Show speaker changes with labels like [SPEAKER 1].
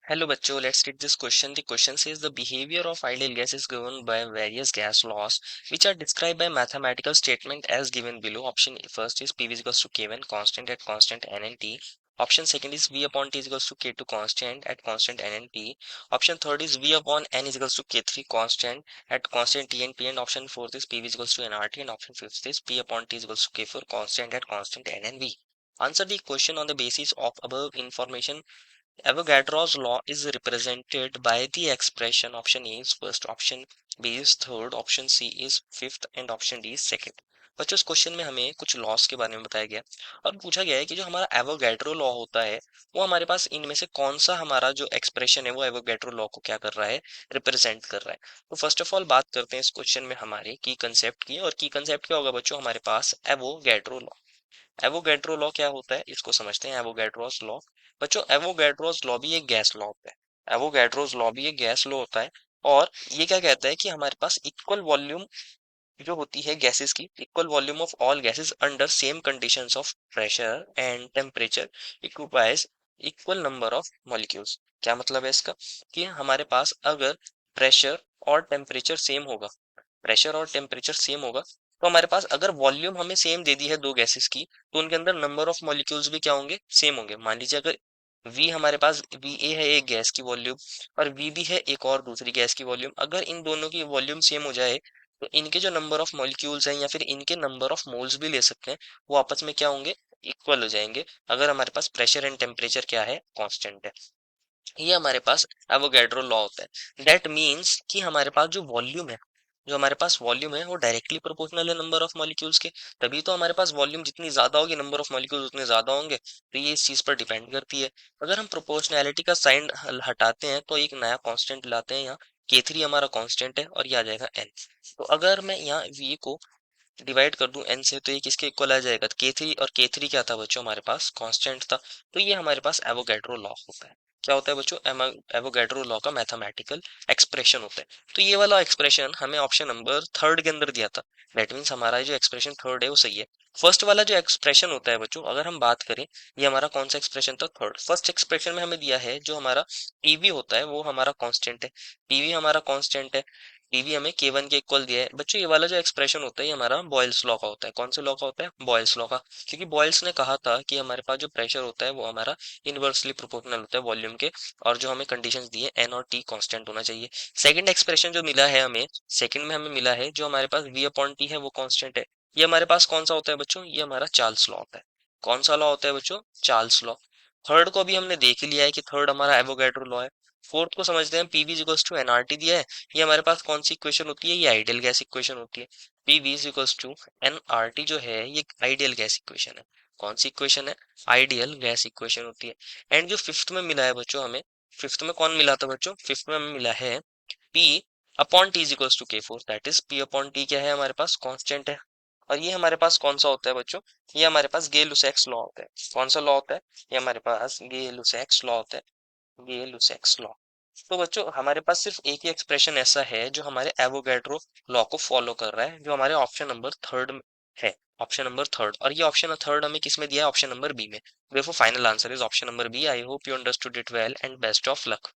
[SPEAKER 1] Hello बच्चों, let's read this question. The question says the behavior of ideal gas is governed by various gas laws which are described by mathematical statement as given below. Option first is P is equals to K1 constant at constant N and T. Option second is V upon T is equals to K2 constant at constant N and P. Option third is V upon N is equals to K3 constant at constant T and P. And option fourth is P is equals to nRT. And option fifth is P upon T is equals to K4 constant at constant N and V. Answer the question on the basis of above information. Avogadro's law is represented by the expression option A is first, option B is third, option C is fifth and option D is second. बच्चों इस question में हमें कुछ loss के बारे में बताया गया और पूछा गया है कि जो हमारा एवोगैड्रो लॉ होता है वो हमारे पास इनमें से कौन सा हमारा जो एक्सप्रेशन है वो एवोगैड्रो लॉ को क्या कर रहा है, रिप्रेजेंट कर रहा है। तो फर्स्ट ऑफ ऑल बात करते हैं इस क्वेश्चन में हमारे की कंसेप्ट की, और की कंसेप्ट क्या होगा बच्चों, हमारे पास एवोगैड्रो लॉ। एवोगैड्रो लॉ क्या होता है इसको समझते हैं। एवोगैड्रोस लॉ बच्चों, एवोगैड्रोस लॉ भी एक गैस लॉ होता है। एवोगैड्रोस लॉ भी एक गैस लॉ होता है और ये क्या कहता है कि हमारे पास इक्वल वॉल्यूम जो होती है गैसेस की, equal volume of all gases under same conditions of pressure and temperature equipoise equal number of molecules. क्या मतलब है इसका कि हमारे पास अगर प्रेशर और टेम्परेचर सेम होगा, प्रेशर और टेम्परेचर सेम होगा तो हमारे पास अगर वॉल्यूम हमें सेम दे दी है दो गैसेस की तो उनके अंदर नंबर ऑफ मॉलिक्यूल्स भी क्या होंगे, सेम होंगे। मान लीजिए अगर V हमारे पास Va है एक गैस की वॉल्यूम और Vb है एक और दूसरी गैस की वॉल्यूम, अगर इन दोनों की वॉल्यूम सेम हो जाए तो इनके जो नंबर ऑफ मॉलिक्यूल्स हैं या फिर इनके नंबर ऑफ मोल्स भी ले सकते हैं, वो आपस में क्या होंगे, इक्वल हो जाएंगे अगर हमारे पास प्रेशर एंड टेम्परेचर क्या है, कांस्टेंट है। ये हमारे पास एवोगैड्रो लॉ होता है। दैट मीन्स कि हमारे पास जो वॉल्यूम है, जो हमारे पास वॉल्यूम है वो डायरेक्टली प्रोपोर्शनल है नंबर ऑफ मॉलिक्यूल्स के। तभी तो हमारे पास वॉल्यूम जितनी ज्यादा होगी नंबर ऑफ मॉलिक्यूल्स उतने ज्यादा होंगे। तो ये इस चीज पर डिपेंड करती है। अगर हम प्रोपोर्शनैलिटी का साइन हटाते हैं तो एक नया कांस्टेंट लाते हैं यहाँ, K3 हमारा कांस्टेंट है और ये आ जाएगा n। तो अगर मैं यहाँ V को डिवाइड कर दूं n से तो ये किसके इक्वल आ जाएगा, K3, और K3 क्या था बच्चों, हमारे पास कांस्टेंट था। तो ये हमारे पास एवोगैड्रो लॉ होता है। क्या होता है बच्चों, एवोगैड्रो लॉ का मैथमेटिकल एक्सप्रेशन होता है। तो ये वाला एक्सप्रेशन हमें ऑप्शन नंबर थर्ड के अंदर दिया था। दैट मीन्स हमारा जो एक्सप्रेशन थर्ड है वो सही है। फर्स्ट वाला जो एक्सप्रेशन होता है बच्चों, अगर हम बात करें ये हमारा कौन सा एक्सप्रेशन था, थर्ड। फर्स्ट एक्सप्रेशन में हमें दिया है जो हमारा पीवी होता है वो हमारा कांस्टेंट है, पीवी हमारा कांस्टेंट है, पीवी हमें K1 के इक्वल दिया है। बच्चों ये वाला जो एक्सप्रेशन होता है ये हमारा बॉयल्स लॉ का होता है। कौन से लॉ का होता है, बॉयल्स लॉ का। क्योंकि बॉयल्स ने कहा था कि हमारे पास जो प्रेशर होता है वो हमारा इनवर्सली प्रोपोर्शनल होता है वॉल्यूम के, और जो हमें कंडीशंस दी है एन और टी कांस्टेंट होना चाहिए। सेकंड एक्सप्रेशन जो मिला है हमें, सेकंड में हमें मिला है जो हमारे पास वी अपॉन टी है वो कांस्टेंट है। ये हमारे पास कौन सा होता है बच्चों, ये हमारा चार्ल्स लॉ होता है। कौन सा लॉ होता है बच्चों, चार्ल्स लॉ। थर्ड को भी हमने देख लिया है कि थर्ड हमारा एवोगैड्रो लॉ है। फोर्थ को समझते हैं, पीवी इक्वल्स टू एनआरटी दिया है। ये हमारे पास कौन सी इक्वेशन होती है, ये आइडियल गैस इक्वेशन होती है। पीवी इक्वल्स टू एनआरटी जो है ये आइडियल गैस इक्वेशन है। कौन सी इक्वेशन है, आइडियल गैस इक्वेशन होती है। एंड जो फिफ्थ में मिला है बच्चों हमें, फिफ्थ में कौन मिला था बच्चों, फिफ्थ में हमें मिला है P upon T equals to K4। That is P upon T क्या है हमारे पास, कांस्टेंट है। और ये हमारे पास कौन सा होता है बच्चों, ये हमारे पास गे लुसैक्स लॉ होता है। कौन सा लॉ होता है, ये हमारे पास गे लुसैक्स लॉ होता है, गे लुसैक्स लॉ। तो बच्चों हमारे पास सिर्फ एक ही एक्सप्रेशन ऐसा है जो हमारे एवोगैड्रो लॉ को फॉलो कर रहा है, जो हमारे ऑप्शन नंबर थर्ड में है, ऑप्शन नंबर थर्ड। और ये ऑप्शन थर्ड हमें किस में दिया है, ऑप्शन नंबर बी में। देखो final answer is option number B. I hope you understood it well and best of luck.